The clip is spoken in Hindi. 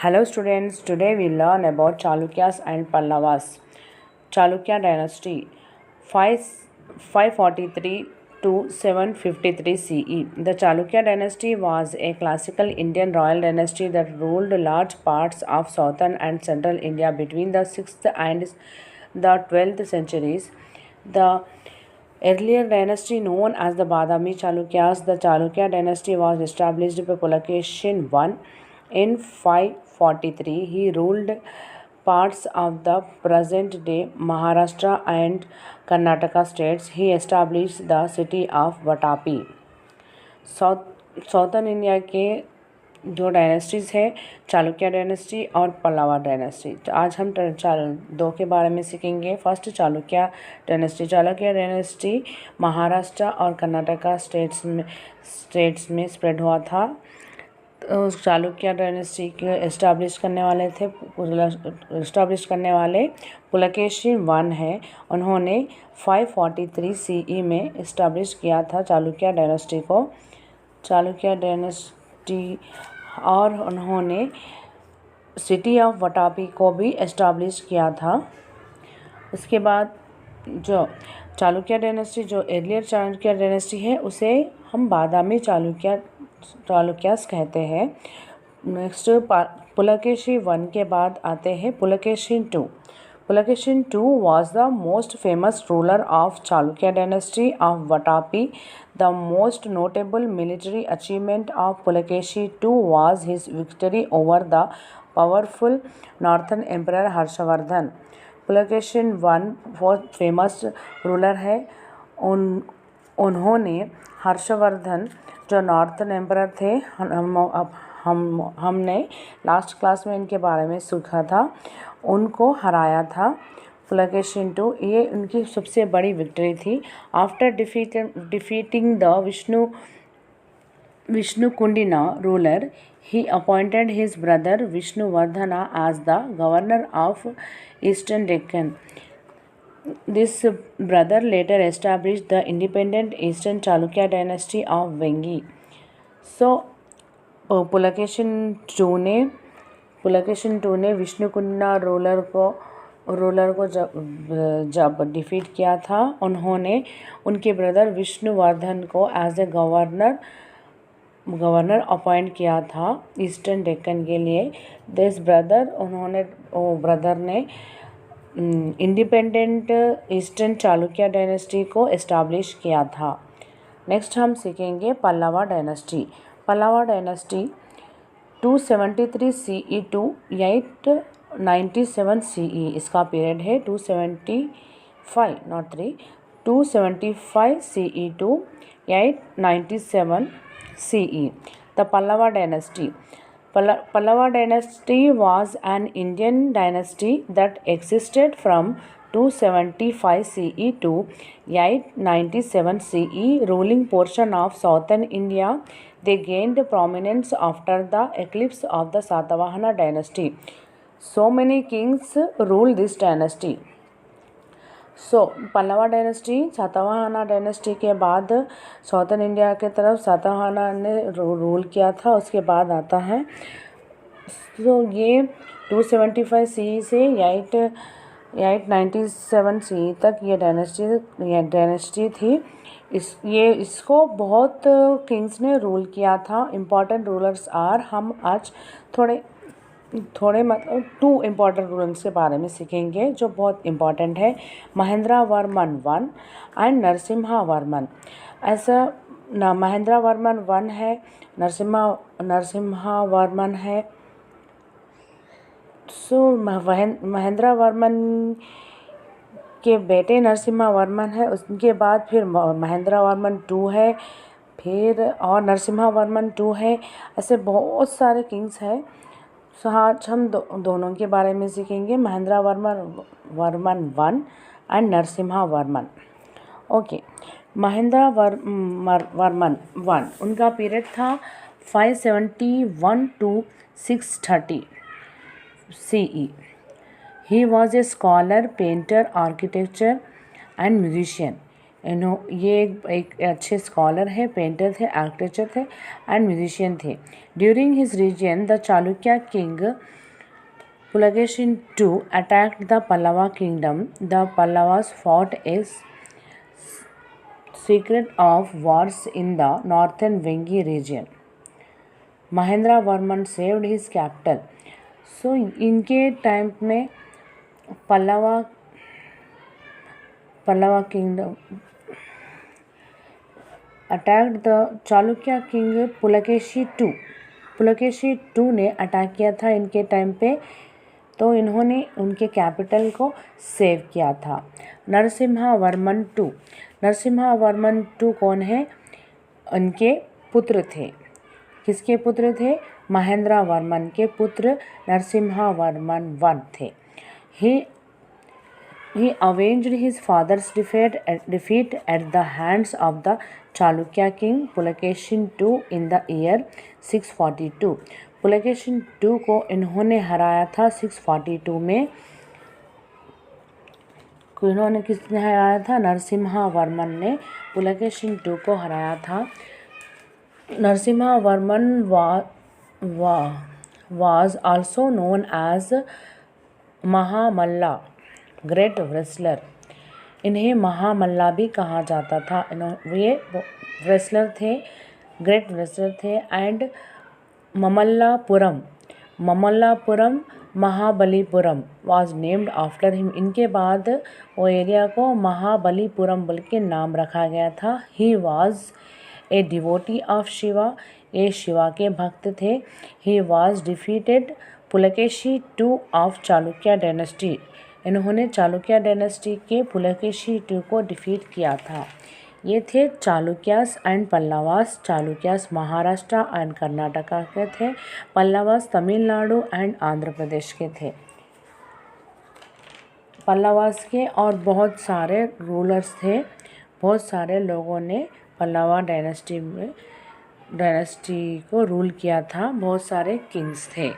Hello students, today we learn about Chalukyas and Pallavas. Chalukya dynasty 543 to 753 CE. The Chalukya dynasty was a classical Indian royal dynasty that ruled large parts of southern and central India between the 6th and the 12th centuries. The earlier dynasty known as the Badami Chalukyas, the Chalukya dynasty was established by Pulakeshin I in 543. He ruled parts of the present-day Maharashtra and Karnataka states. He established the city of Vatapi. Southern India के दो डायनेस्टीज़ है, चालुक्य डायनेस्टी और पल्लवा डायनेस्टी। तो आज हम दो के बारे में सीखेंगे। First Chalukya dynasty. Chalukya dynasty Maharashtra और कर्नाटका स्टेट्स में स्प्रेड हुआ था। तो चालुक्य डायनेस्टी के इस्टेब्लिश करने वाले पुलकेशिन I है। उन्होंने 543 CE में इस्टेब्लिश किया था चालुक्य डायनेस्टी को। चालुक्य डायनेस्टी और उन्होंने सिटी ऑफ वटापी को भी इस्टेब्लिश किया था। उसके बाद जो चालुक्य डायनेस्टी जो एर्लियर चालुक्य डायनेस्टी है उसे हम बादामी चालुक्यास कहते हैं। नेक्स्ट पुलकेशी I के बाद आते हैं Pulakeshin II। Pulakeshin II was the most famous ruler of Chalukya dynasty of Vatapi. The most notable military achievement of Pulakeshi II was his victory over the powerful northern emperor Harshavardhan. Pulakeshin I बहुत फेमस रूलर है। उन्होंने हर्षवर्धन जो नॉर्थन एम्परर थे, हमने लास्ट क्लास में इनके बारे में सीखा था, उनको हराया था। पुलकेशिन II ये उनकी सबसे बड़ी विक्ट्री थी। After defeating the Vishnukundina ruler, he appointed his brother Vishnuvardhana as the governor of Eastern Deccan. This brother later established the independent Eastern Chalukya dynasty of Vengi. So Pulakeshin II ने विष्णुकुंडिना रूलर को जब डिफीट किया था, उन्होंने उनके ब्रदर विष्णुवर्धन को एज ए गवर्नर अपॉइंट किया था ईस्टर्न डेक्कन के लिए। दिस ब्रदर ने इंडिपेंडेंट ईस्टर्न चालुक्य डायनेस्टी को इस्टेब्लिश किया था। नेक्स्ट हम सीखेंगे Pallava dynasty. Pallava dynasty 273 CE to 897 CE इसका पीरियड है। 275 CE to 897 CE. The Pallava dynasty. Pallava dynasty was an Indian dynasty that existed from 275 CE to 897 CE, ruling portion of southern India. They gained prominence after the eclipse of the Satavahana dynasty. So many kings ruled this dynasty. Pallava dynasty Satavahana dynasty के बाद साउथर्न इंडिया के तरफ सातवाहना ने रूल किया था। उसके बाद आता है ये 275 CE से 897 CE तक ये डायनेस्टी थी। इसको बहुत किंग्स ने रूल किया था। इम्पॉर्टेंट रूलर्स आर, हम आज थोड़े मतलब 2 इम्पॉर्टेंट रूलर्स के बारे में सीखेंगे जो बहुत इम्पॉर्टेंट है। Mahendravarman I and Narasimhavarman. ऐसा महेंद्रवर्मन I है, नरसिम्हावर्मन है। महेंद्रवर्मन के बेटे नरसिम्हावर्मन है, उसके बाद फिर महेंद्रवर्मन II है, फिर और नरसिम्हावर्मन II है। ऐसे बहुत सारे किंग्स हैं। आज हम दोनों के बारे में सीखेंगे, Mahendravarman I and Narasimhavarman. Okay, Mahendravarman I उनका पीरियड था 571 to 630 CE. He was a scholar, painter, architecture and musician. ये एक अच्छे स्कॉलर है, पेंटर थे, आर्किटेक्चर थे एंड म्यूजिशियन थे। During his region the Chalukya king Pulakeshin II attacked the Pallava kingdom. The Pallavas fought a series of wars in the northern Vengi region. Mahendra Varman saved his capital. So इनके टाइम में Pallava kingdom attacked the Chalukya king Pulakeshi II ने अटैक किया था इनके टाइम पे, तो इन्होंने उनके कैपिटल को सेव किया था। नरसिम्हा वर्मन II कौन है? उनके पुत्र थे। किसके पुत्र थे? महेंद्र वर्मन के पुत्र नरसिम्हा वर्मन I थे। He avenged his father's defeat at the hands of the Chalukya king Pulakeshin II in the year 642. Pulakeshin II को इन्होंने हराया था 642 में। इन्होंने किसने हराया था? नरसिम्हा वर्मन ने पुलकेशिन II को हराया था। Narasimha Varman was also known as Mahamalla, great wrestler. इन्हें महामल्ला भी कहा जाता था। ये रेसलर थे, ग्रेट रेसलर थे। And Mamallapuram Mahabalipuram was named after him. इनके बाद वो एरिया को महाबलीपुरम बोल के नाम रखा गया था। He was a devotee of Shiva, ये शिवा के भक्त थे। He was defeated Pulakeshi II of Chalukya dynasty. इन्होंने चालुक्य डायनेस्टी के पुलकेशी II को डिफीट किया था। ये थे चालुक्यास एंड पल्लवास। चालुक्यास महाराष्ट्र एंड कर्नाटका के थे, पल्लवास तमिलनाडु एंड आंध्र प्रदेश के थे। पल्लवास के और बहुत सारे रूलर्स थे, बहुत सारे लोगों ने पल्लवा डायनेस्टी को रूल किया था, बहुत सारे किंग्स थे।